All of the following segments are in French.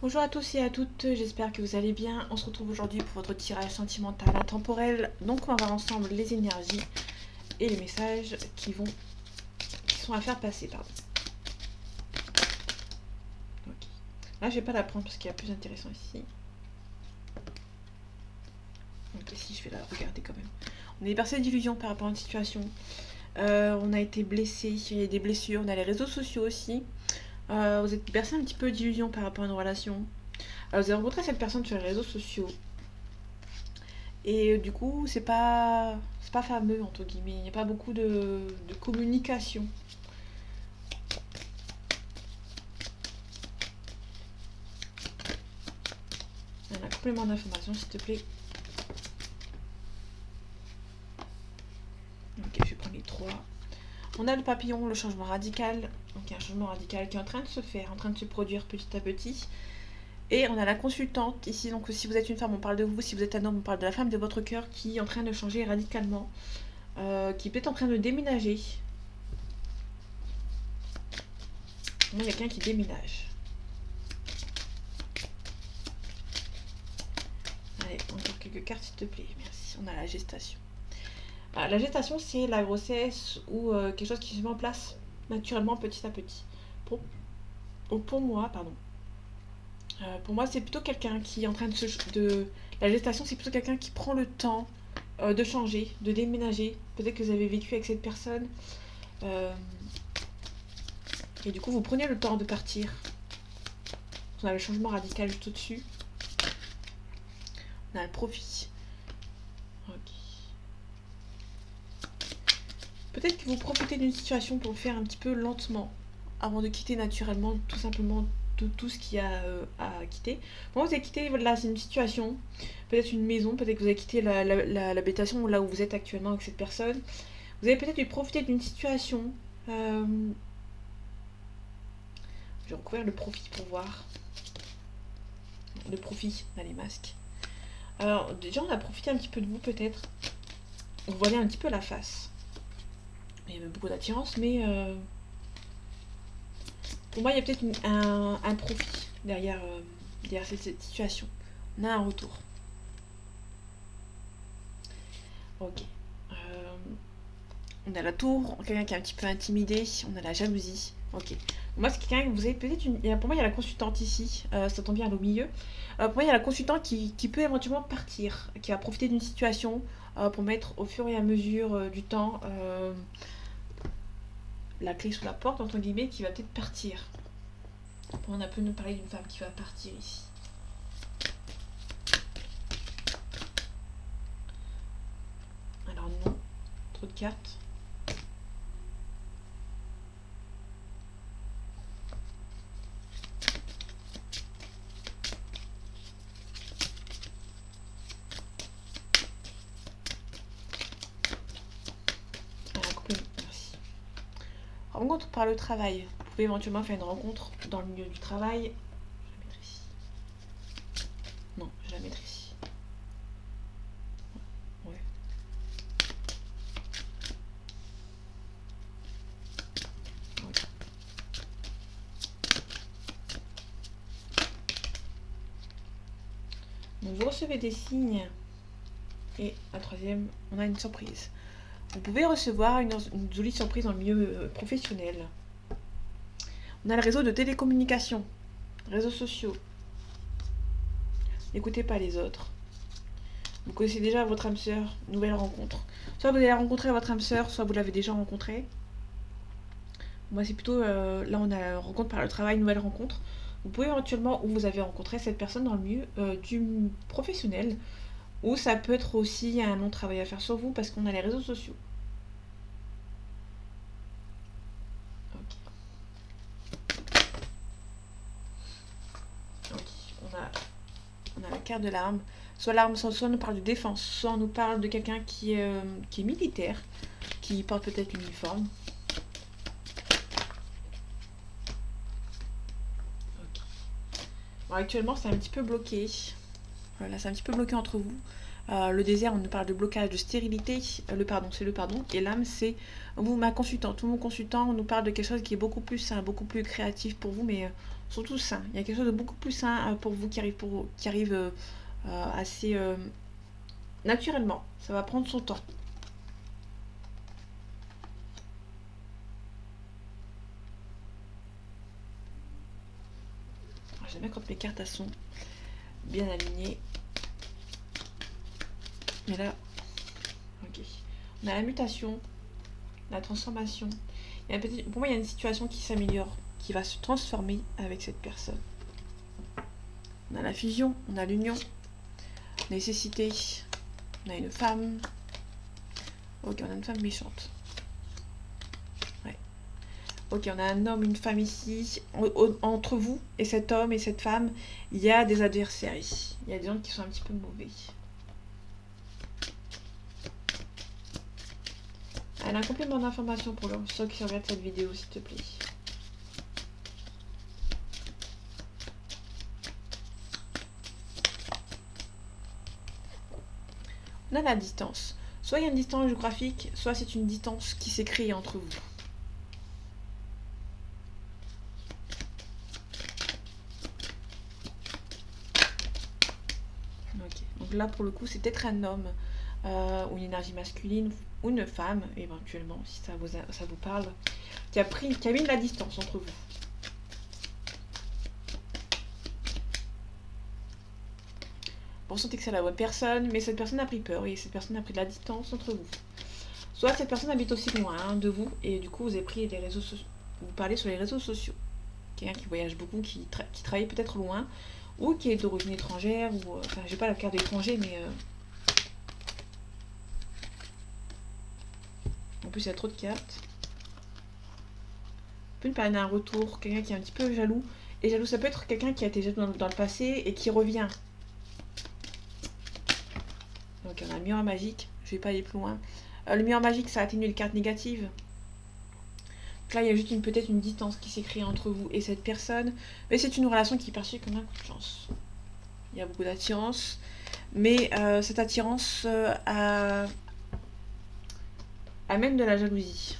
Bonjour à tous et à toutes, j'espère que vous allez bien. On se retrouve aujourd'hui pour votre tirage sentimental intemporel. Donc on va voir ensemble les énergies et les messages qui sont à faire passer. Pardon. Ok. Là je vais pas la prendre parce qu'il y a plus intéressant ici. Donc ici je vais la regarder quand même. On est bercé d'illusions par rapport à une situation. On a été blessé, il y a des blessures, on a les réseaux sociaux aussi. Vous êtes bercé un petit peu d'illusions par rapport à une relation. Vous avez rencontré cette personne sur les réseaux sociaux. Et du coup, c'est pas fameux entre guillemets. Il n'y a pas beaucoup de communication. Un complément d'information, s'il te plaît. Ok, je vais prendre les trois. On a le papillon, le changement radical. Donc il y a un changement radical qui est en train de se faire, en train de se produire petit à petit. Et on a la consultante ici. Donc si vous êtes une femme, on parle de vous. Si vous êtes un homme, on parle de la femme de votre cœur qui est en train de changer radicalement. Qui est peut-être en train de déménager. Il y a quelqu'un qui déménage. Allez, encore quelques cartes s'il te plaît. Merci. On a la gestation. La gestation, c'est la grossesse ou quelque chose qui se met en place naturellement petit à petit. Pour moi, pardon. Pour moi, c'est plutôt quelqu'un qui est en train de. La gestation, c'est plutôt quelqu'un qui prend le temps de changer, de déménager. Peut-être que vous avez vécu avec cette personne. euh, et du coup, vous prenez le temps de partir. On a le changement radical juste au-dessus. On a le profit. Ok. Peut-être que vous profitez d'une situation pour le faire un petit peu lentement, avant de quitter naturellement tout simplement tout ce qu'il y a à quitter. Bon, vous avez quitté, là c'est une situation, peut-être une maison, peut-être que vous avez quitté l'habitation là où vous êtes actuellement avec cette personne. Vous avez peut-être dû profiter d'une situation. Euh, je vais recouvrir le profit pour voir. Le profit dans les masques. Alors déjà on a profité un petit peu de vous peut-être. Vous voyez un petit peu la face. Il y avait beaucoup d'attirance, mais pour moi, il y a peut-être un profit derrière cette situation. On a un retour. Ok. On a la tour, quelqu'un qui est un petit peu intimidé. On a la jalousie. Ok. Moi, c'est quelqu'un que vous avez peut-être une. Pour moi, il y a la consultante ici. Ça tombe bien au milieu. Pour moi, il y a la consultante qui peut éventuellement partir, qui va profiter d'une situation pour mettre au fur et à mesure du temps la clé sous la porte, entre guillemets, qui va peut-être partir. On a peu nous parler d'une femme qui va partir ici. Alors non, trop de cartes. Merci. Rencontre par le travail. Vous pouvez éventuellement faire une rencontre dans le milieu du travail. Je la mettrai ici. Non, je la mettrai ici. Ouais. Ouais. Donc vous recevez des signes. Et la troisième, on a une surprise. Vous pouvez recevoir une jolie surprise dans le milieu professionnel. On a le réseau de télécommunications, réseaux sociaux. N'écoutez pas les autres. Vous connaissez déjà votre âme sœur, nouvelle rencontre. Soit vous allez rencontrer votre âme sœur, soit vous l'avez déjà rencontrée. Moi, c'est plutôt. Là, on a la rencontre par le travail, nouvelle rencontre. Vous pouvez éventuellement, ou vous avez rencontré cette personne dans le milieu du professionnel, ou ça peut être aussi un long travail à faire sur vous parce qu'on a les réseaux sociaux. Ok. Ok. On a la carte de l'arme. Soit l'arme, soit on nous parle de défense, soit on nous parle de quelqu'un qui est militaire, qui porte peut-être l'uniforme. Ok. Bon, actuellement, c'est un petit peu bloqué. Voilà, c'est un petit peu bloqué entre vous. Le désert, on nous parle de blocage, de stérilité. Le pardon, c'est le pardon. Et l'âme, c'est vous, ma consultante, ou mon consultant, on nous parle de quelque chose qui est beaucoup plus sain, beaucoup plus créatif pour vous, mais surtout sain. Il y a quelque chose de beaucoup plus sain pour vous qui arrive assez naturellement. Ça va prendre son temps. J'aime bien quand mes cartes sont bien alignées. Mais là, ok. On a la mutation, la transformation. Pour moi, il y a une situation qui s'améliore, qui va se transformer avec cette personne. On a la fusion, on a l'union, nécessité, on a une femme. Ok, on a une femme méchante. Ouais. Ok, on a un homme, une femme ici. Entre vous et cet homme et cette femme, il y a des adversaires ici. Il y a des gens qui sont un petit peu mauvais. Elle a un complément d'information pour ceux qui regardent cette vidéo, s'il te plaît. On a la distance. Soit il y a une distance géographique, soit c'est une distance qui s'est créée entre vous. Okay. Donc là, pour le coup, c'est peut-être un homme ou une énergie masculine ou une femme, éventuellement, si ça vous parle, qui a mis de la distance entre vous. Vous sentez que c'est la bonne personne, mais cette personne a pris peur et cette personne a pris de la distance entre vous. Soit cette personne habite aussi loin de vous et du coup vous avez pris les réseaux sociaux. Vous parlez sur les réseaux sociaux. Quelqu'un qui voyage beaucoup, qui travaille peut-être loin, ou qui est d'origine étrangère, ou enfin j'ai pas la carte d'étranger, mais en plus il y a trop de cartes. On peut nous parler d'un retour, quelqu'un qui est un petit peu jaloux. Et jaloux, ça peut être quelqu'un qui a été jaloux dans le passé et qui revient. Donc on a un miroir magique, je vais pas aller plus loin. Le miroir magique, ça atténue les cartes négatives. Donc là, il y a juste peut-être une distance qui s'est créée entre vous et cette personne. Mais c'est une relation qui est perçue comme un coup de chance. Il y a beaucoup d'attirance. Mais cette attirance amène de la jalousie.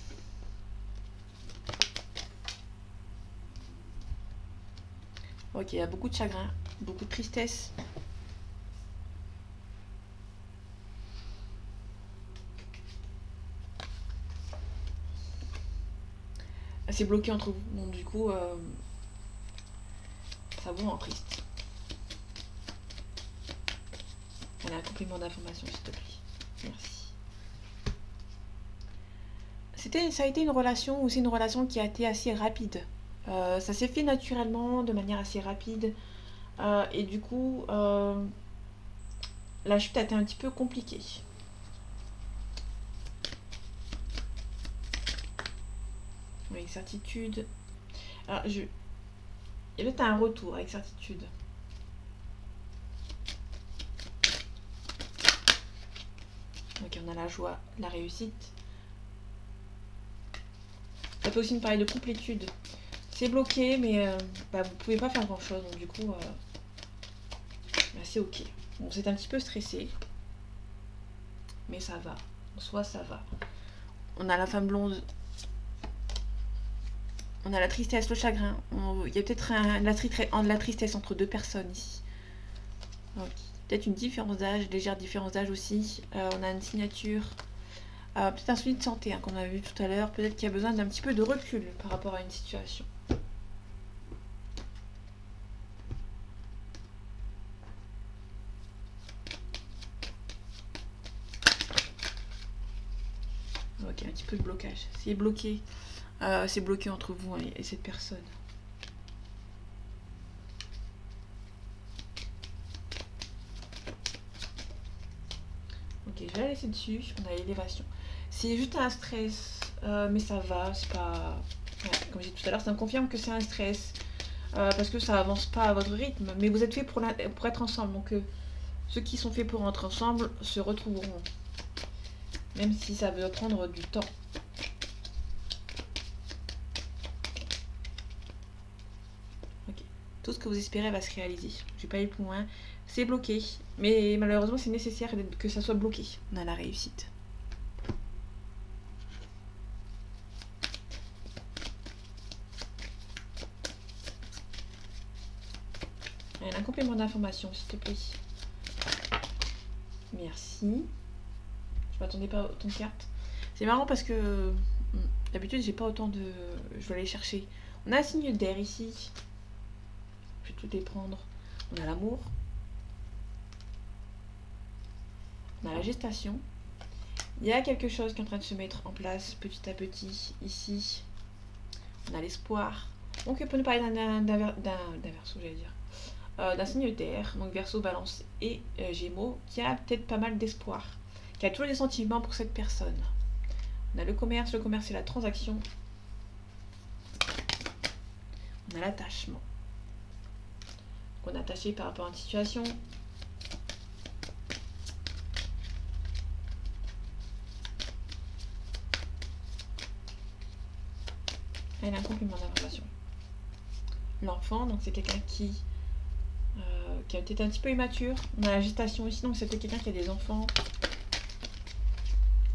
Ok, il y a beaucoup de chagrin, beaucoup de tristesse. C'est bloqué entre vous, donc du coup, ça vous rend triste. On a un complément d'information, s'il te plaît. Merci. Ça a été une relation, ou c'est une relation qui a été assez rapide. Ça s'est fait naturellement, de manière assez rapide. Et du coup, la chute a été un petit peu compliquée. Oui, certitude. Alors, il y avait un retour avec certitude. Ok, on a la joie, la réussite. Ça peut aussi nous parler de complétude. C'est bloqué, mais vous pouvez pas faire grand chose, donc du coup, c'est ok. Bon, c'est un petit peu stressé, mais ça va. En soi, ça va. On a la femme blonde. On a la tristesse, le chagrin. Il y a peut-être la tristesse entre deux personnes ici. Okay. Peut-être une différence d'âge, légère différence d'âge aussi. On a une signature. Peut-être un souci de santé qu'on a vu tout à l'heure. Peut-être qu'il y a besoin d'un petit peu de recul par rapport à une situation. Ok, un petit peu de blocage. C'est bloqué entre vous et cette personne. Ok, je vais la laisser dessus. On a l'élévation. C'est juste un stress, mais ça va. C'est pas. Ouais, comme j'ai dit tout à l'heure, ça me confirme que c'est un stress. Parce que ça avance pas à votre rythme. Mais vous êtes fait pour être ensemble. Donc, ceux qui sont faits pour être ensemble se retrouveront. Même si ça veut prendre du temps. Ok. Tout ce que vous espérez va se réaliser. J'ai pas eu plus loin. C'est bloqué. Mais malheureusement, c'est nécessaire que ça soit bloqué. On a la réussite. Un complément d'information, s'il te plaît. Merci. Je m'attendais pas à autant de cartes. C'est marrant parce que d'habitude, j'ai pas autant de... Je vais aller chercher. On a un signe d'air ici. Je vais toutes les prendre. On a l'amour. On a la gestation. Il y a quelque chose qui est en train de se mettre en place petit à petit. Ici, on a l'espoir. Donc, pour nous parler d'un verso, j'allais dire. D'un signe d'air, donc Verseau, Balance et Gémeaux, qui a peut-être pas mal d'espoir, qui a toujours des sentiments pour cette personne. On a le commerce c'est la transaction. On a l'attachement. On est attaché par rapport à une situation. Elle a un complément d'information. L'enfant, donc c'est quelqu'un qui a peut-être un petit peu immature. On a la gestation ici, donc c'est peut-être quelqu'un qui a des enfants.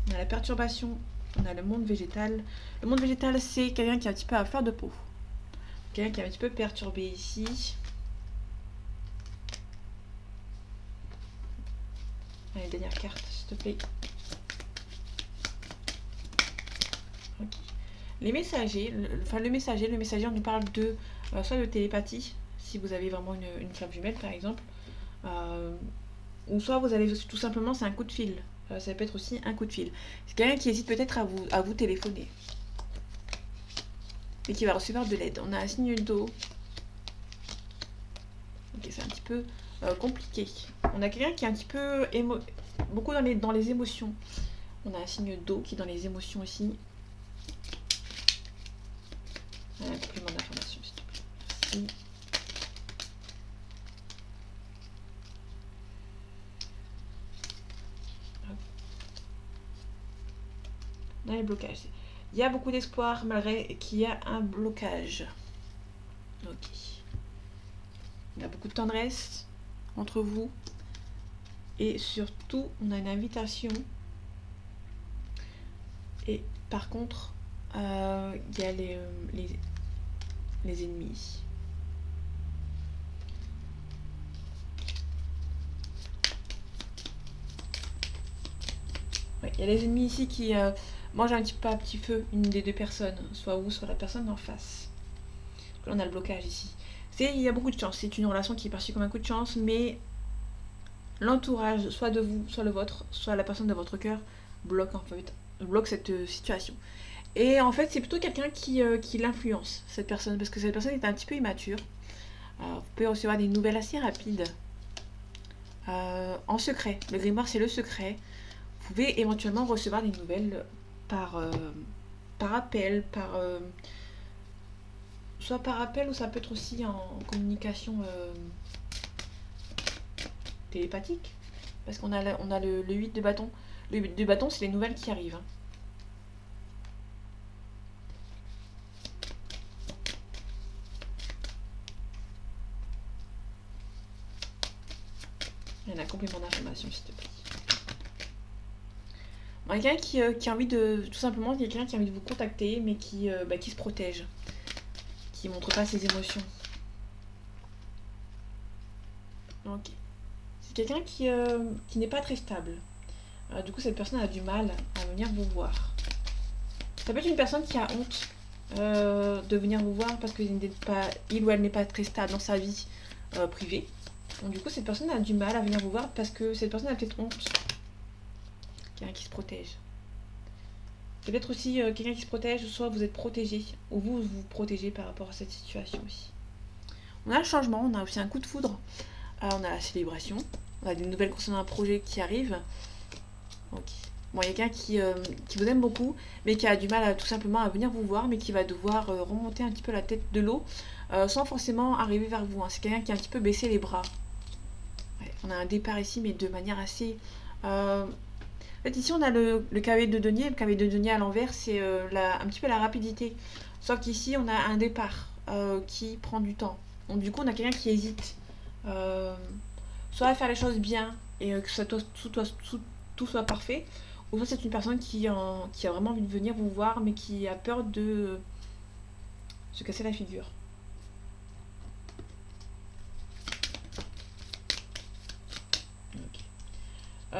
On a la perturbation. On a le monde végétal. Le monde végétal, c'est quelqu'un qui a un petit peu à fleur de peau. Quelqu'un qui est un petit peu perturbé ici. Allez, dernière carte, s'il te plaît. Ok. Les messagers, le messager, on nous parle de soit de télépathie, si vous avez vraiment une flamme jumelle par exemple, ou soit vous avez tout simplement, c'est un coup de fil. Ça peut être aussi un coup de fil. C'est quelqu'un qui hésite peut-être à vous téléphoner. Et qui va recevoir de l'aide. On a un signe d'eau. Ok, c'est un petit peu compliqué. On a quelqu'un qui est un petit peu beaucoup dans les émotions. On a un signe d'eau qui est dans les émotions aussi. Un complément d'information, s'il te plaît. Merci. Dans les blocages. Il y a beaucoup d'espoir malgré qu'il y a un blocage. Ok. Il y a beaucoup de tendresse entre vous. Et surtout, on a une invitation. Et par contre, il y a les ennemis. Ouais, il y a les ennemis ici qui mangent un petit peu à petit feu une des deux personnes, soit vous, soit la personne en face. Là, on a le blocage ici. Il y a beaucoup de chance. C'est une relation qui est perçue comme un coup de chance, mais l'entourage, soit de vous, soit le vôtre, soit la personne de votre cœur, bloque cette situation. Et en fait, c'est plutôt quelqu'un qui l'influence, cette personne, parce que cette personne est un petit peu immature. Vous pouvez recevoir des nouvelles assez rapides, en secret. Le grimoire, c'est le secret. Vous pouvez éventuellement recevoir des nouvelles par appel, soit par appel, ou ça peut être aussi en communication télépathique. Parce qu'on a le 8 de bâton. Le 8 de bâton, c'est les nouvelles qui arrivent. Hein. Il y en a un complément d'information, s'il te plaît. Quelqu'un qui a envie de... Tout simplement, quelqu'un qui a envie de vous contacter, mais qui se protège. Qui montre pas ses émotions. Ok. C'est quelqu'un qui n'est pas très stable. Du coup, cette personne a du mal à venir vous voir. Ça peut être une personne qui a honte de venir vous voir parce que il ou elle n'est pas très stable dans sa vie privée. Donc du coup, cette personne a du mal à venir vous voir parce que cette personne a peut-être honte. Quelqu'un qui se protège. Peut-être aussi quelqu'un qui se protège, soit vous êtes protégé, ou vous vous protégez par rapport à cette situation aussi. On a le changement, on a aussi un coup de foudre, on a la célébration, on a des nouvelles concernant un projet qui arrive. Donc, bon, il y a quelqu'un qui vous aime beaucoup, mais qui a du mal tout simplement à venir vous voir, mais qui va devoir remonter un petit peu la tête de l'eau, sans forcément arriver vers vous. Hein. C'est quelqu'un qui a un petit peu baissé les bras. Ouais, on a un départ ici, mais de manière assez... En fait, ici, on a le cavalier de denier. Le cavalier de denier à l'envers, c'est un petit peu la rapidité. Sauf qu'ici, on a un départ qui prend du temps. Donc du coup, on a quelqu'un qui hésite. euh, Soit à faire les choses bien et que tout soit parfait, ou soit c'est une personne qui a vraiment envie de venir vous voir, mais qui a peur de se casser la figure. Ok.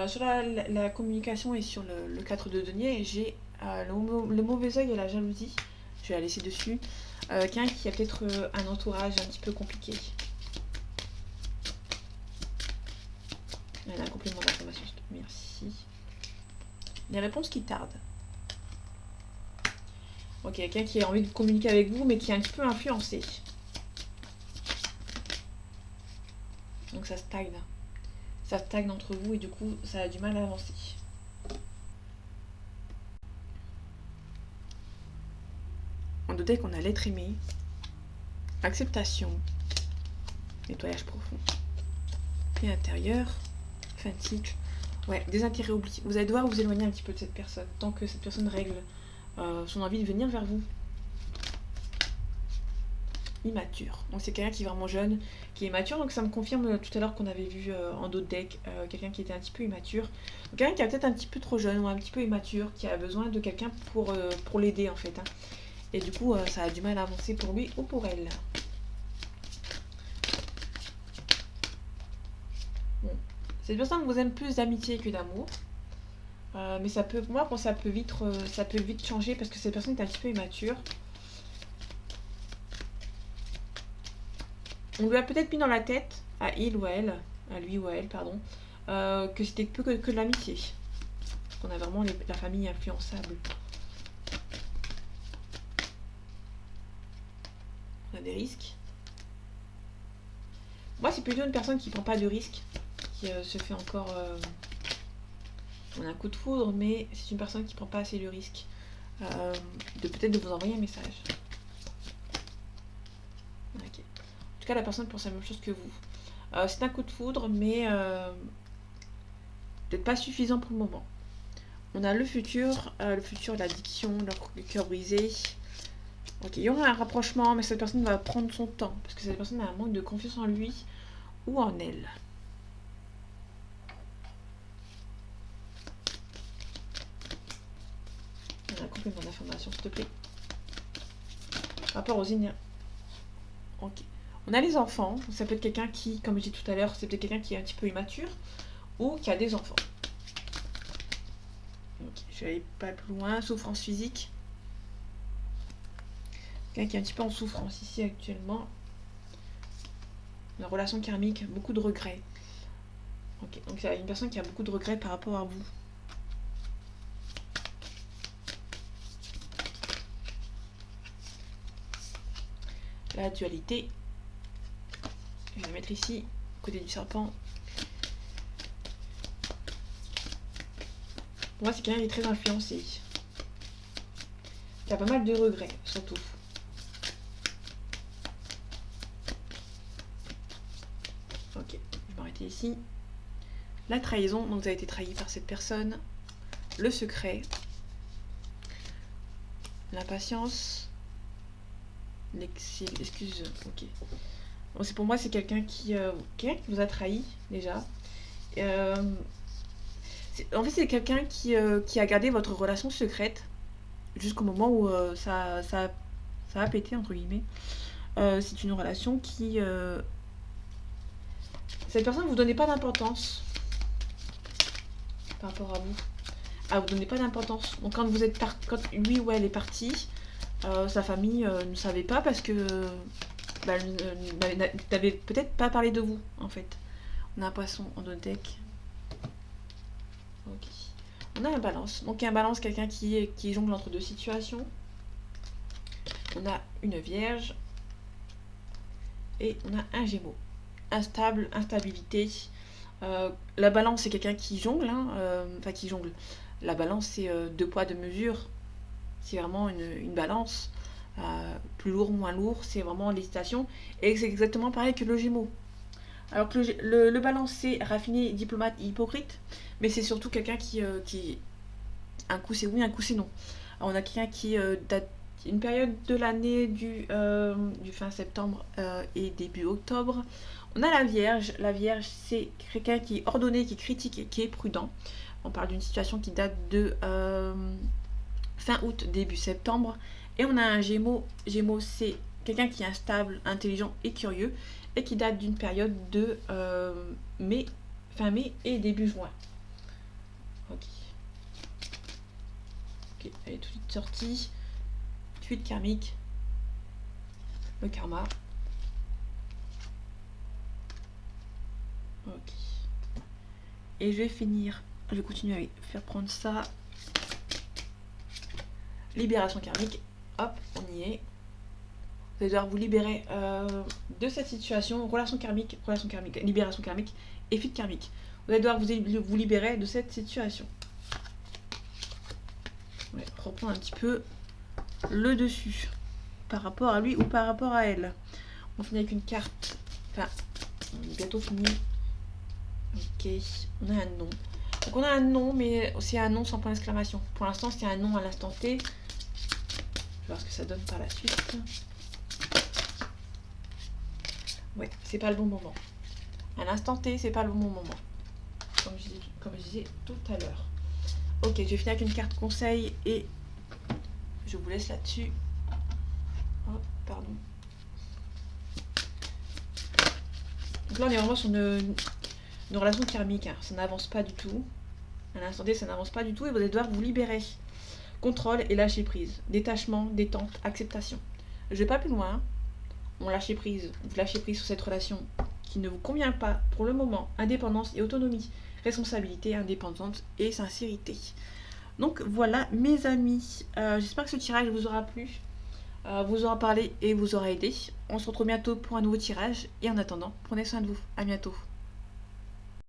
Sur la communication et sur le 4 de denier, j'ai le mauvais œil et la jalousie. Je vais la laisser dessus. Quelqu'un qui a peut-être un entourage un petit peu compliqué. Un complément d'information. Merci. Les réponses qui tardent. Ok, quelqu'un qui a envie de communiquer avec vous, mais qui est un petit peu influencé. Donc ça stagne. Ça stagne entre vous et du coup, ça a du mal à avancer. On doutait qu'on a l'être aimé. Acceptation. Nettoyage profond. Et intérieur. Fin de cycle. Ouais, désintérêt oublié. Vous allez devoir vous éloigner un petit peu de cette personne. Tant que cette personne règle son envie de venir vers vous. Immature. Donc c'est quelqu'un qui est vraiment jeune, qui est mature. Donc ça me confirme tout à l'heure qu'on avait vu en d'autres decks quelqu'un qui était un petit peu immature. Donc quelqu'un qui est peut-être un petit peu trop jeune ou un petit peu immature, qui a besoin de quelqu'un pour l'aider en fait. Hein. Et du coup, ça a du mal à avancer pour lui ou pour elle. Bon. Cette personne vous aime plus d'amitié que d'amour. Mais ça peut, moi, ça peut vite changer parce que cette personne est un petit peu immature. On lui a peut-être mis dans la tête, à il ou à elle, à lui ou à elle, pardon, que c'était que de l'amitié. Parce qu'on a vraiment la famille influençable. On a des risques. Moi, c'est plutôt une personne qui prend pas de risques, qui se fait encore... on a un coup de foudre, mais c'est une personne qui prend pas assez de risques. De peut-être de vous envoyer un message. Ok. En tout cas, la personne pense la même chose que vous. C'est un coup de foudre, mais peut-être pas suffisant pour le moment. On a le futur, l'addiction, le cœur brisé. Ok, il y aura un rapprochement, mais cette personne va prendre son temps, parce que cette personne a un manque de confiance en lui ou en elle. On a un complément d'information, s'il te plaît. Par rapport aux énergies. Ok. On a les enfants, ça peut être quelqu'un qui, comme je dis tout à l'heure, c'est peut-être quelqu'un qui est un petit peu immature ou qui a des enfants. Ok, je vais aller pas plus loin. Souffrance physique. Quelqu'un qui est un petit peu en souffrance ici actuellement. La relation karmique, beaucoup de regrets. Ok, donc c'est une personne qui a beaucoup de regrets par rapport à vous. La dualité. Je vais la mettre ici, côté du serpent. Pour moi, c'est quelqu'un qui est très influencé. Il y a pas mal de regrets, surtout. Ok, je vais m'arrêter ici. La trahison, donc vous avez été trahi par cette personne. Le secret. L'impatience. L'exil, excuse, ok. Bon, c'est pour moi, c'est quelqu'un qui vous a trahi, déjà. En fait, c'est quelqu'un qui a gardé votre relation secrète jusqu'au moment où ça a pété, entre guillemets. C'est une relation qui... cette personne ne vous donnait pas d'importance par rapport à vous. Ah, vous donnez pas d'importance. Donc quand quand lui ou elle est parti, sa famille ne savait pas parce que n'avait peut-être pas parlé de vous, en fait. On a un poisson en deux deck. Ok. On a un balance. Donc un balance, quelqu'un qui jongle entre deux situations. On a une vierge. Et on a un gémeaux. Instable, instabilité. La balance, c'est quelqu'un qui jongle. Enfin, qui jongle. La balance, c'est deux poids, deux mesures. C'est vraiment une balance. Plus lourd, moins lourd. C'est vraiment l'hésitation. Et c'est exactement pareil que le gémeaux. Alors que le balance, c'est raffiné, diplomate, hypocrite. Mais c'est surtout quelqu'un qui un coup c'est oui, un coup c'est non. Alors on a quelqu'un qui C'est une période de l'année du fin septembre et début octobre. On a la Vierge. La Vierge, c'est quelqu'un qui est ordonné, qui est critique et qui est prudent. On parle d'une situation qui date de fin août, début septembre. Et on a un Gémeaux. Gémeaux, c'est quelqu'un qui est instable, intelligent et curieux et qui date d'une période de fin mai et début juin. Ok. Ok, elle est tout de suite sortie. Fuite karmique. Le karma. Ok. Et je vais finir. Je vais continuer à faire prendre ça. Libération karmique. Hop, on y est. Vous allez devoir vous libérer de cette situation. Relation karmique, libération karmique et fuite karmique. Vous allez devoir vous libérer de cette situation. On va reprendre un petit peu le dessus. Par rapport à lui ou par rapport à elle. On finit avec une carte. Enfin, on est bientôt fini. Ok, on a un nom. Donc on a un nom, mais c'est un nom sans point d'exclamation. Pour l'instant, c'est un nom à l'instant T. Je vais voir ce que ça donne par la suite. Ouais, c'est pas le bon moment. À l'instant T, c'est pas le bon moment. Comme je disais tout à l'heure. Ok, je vais finir avec une carte conseil et je vous laisse là-dessus. Oh, pardon. Donc là, on est vraiment sur une relation karmique. Hein. Ça n'avance pas du tout. À l'instant T, ça n'avance pas du tout et vous allez devoir vous libérer. Contrôle et lâcher prise. Détachement, détente, acceptation. Je vais pas plus loin. On lâche prise. Vous lâchez prise sur cette relation qui ne vous convient pas pour le moment. Indépendance et autonomie. Responsabilité, indépendance et sincérité. Donc voilà mes amis. J'espère que ce tirage vous aura plu. Vous aura parlé et vous aura aidé. On se retrouve bientôt pour un nouveau tirage. Et en attendant, prenez soin de vous. À bientôt.